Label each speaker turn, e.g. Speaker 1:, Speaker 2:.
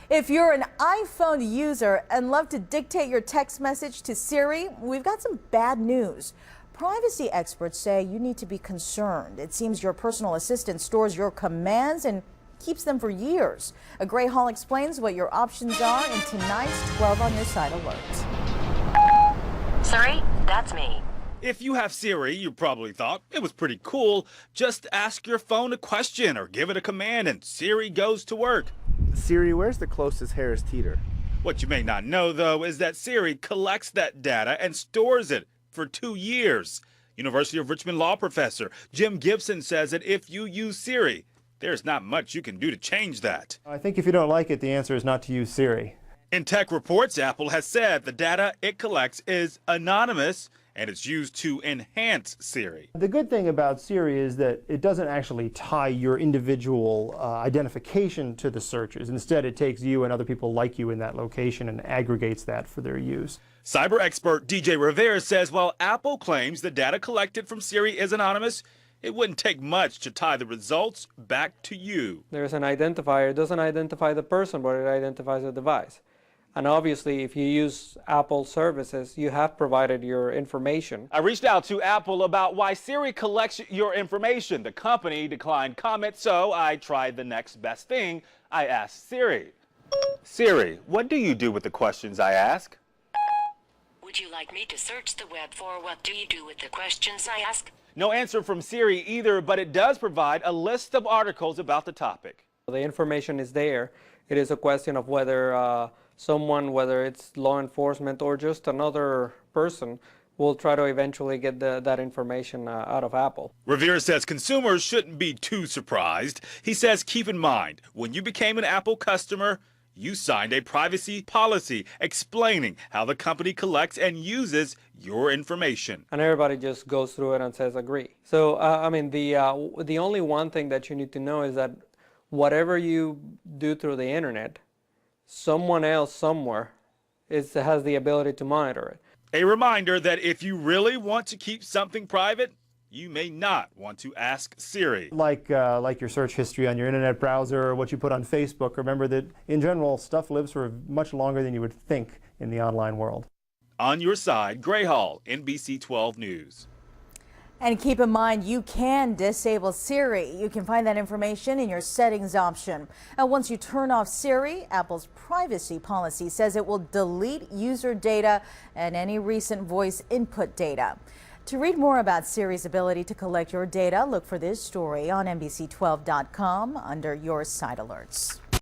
Speaker 1: If you're an iPhone user and love to dictate your text message to Siri, we've got some bad news. Privacy experts say you need to be concerned. It seems your personal assistant stores your commands and keeps them for years. Gray Hall explains what your options are in tonight's 12 on Your Side alert.
Speaker 2: Siri, that's me.
Speaker 3: If you have Siri, you probably thought it was pretty cool. Just ask your phone a question or give it a command and Siri goes to work.
Speaker 4: Siri, where's the closest Harris Teeter?
Speaker 3: What you may not know, though, is that Siri collects that data and stores it for 2 years. University of Richmond law professor Jim Gibson says that if you use Siri, there's not much you can do to change that.
Speaker 5: I think if you don't like it, the answer is not to use Siri.
Speaker 3: In tech reports, Apple has said the data it collects is anonymous and it's used to enhance Siri.
Speaker 5: The good thing about Siri is that it doesn't actually tie your individual identification to the searches. Instead, it takes you and other people like you in that location and aggregates that for their use.
Speaker 3: Cyber expert DJ Rivera says while Apple claims the data collected from Siri is anonymous, it wouldn't take much to tie the results back to you.
Speaker 6: There's an identifier. It doesn't identify the person, but it identifies the device. And obviously, if you use Apple services, you have provided your information.
Speaker 3: I reached out to Apple about why Siri collects your information. The company declined comment, so I tried the next best thing. I asked Siri. Siri, what do you do with the questions I ask?
Speaker 2: Would you like me to search the web for what do you do with the questions I ask?
Speaker 3: No answer from Siri either, but it does provide a list of articles about the topic.
Speaker 6: The information is there. It is a question of whether someone, whether it's law enforcement or just another person, will try to eventually get that information out of Apple.
Speaker 3: Rivera says consumers shouldn't be too surprised. He says keep in mind, when you became an Apple customer, you signed a privacy policy explaining how the company collects and uses your information.
Speaker 6: And everybody just goes through it and says agree. So, I mean, the only one thing that you need to know is that whatever you do through the internet, someone else somewhere has the ability to monitor it.
Speaker 3: A reminder that if you really want to keep something private, you may not want to ask Siri.
Speaker 5: Like your search history on your internet browser or what you put on Facebook, remember that in general, stuff lives for much longer than you would think in the online world.
Speaker 3: On Your Side, Gray Hall, NBC 12 News.
Speaker 1: And keep in mind, you can disable Siri. You can find that information in your settings option. And once you turn off Siri, Apple's privacy policy says it will delete user data and any recent voice input data. To read more about Siri's ability to collect your data, look for this story on NBC12.com under Your Side Alerts.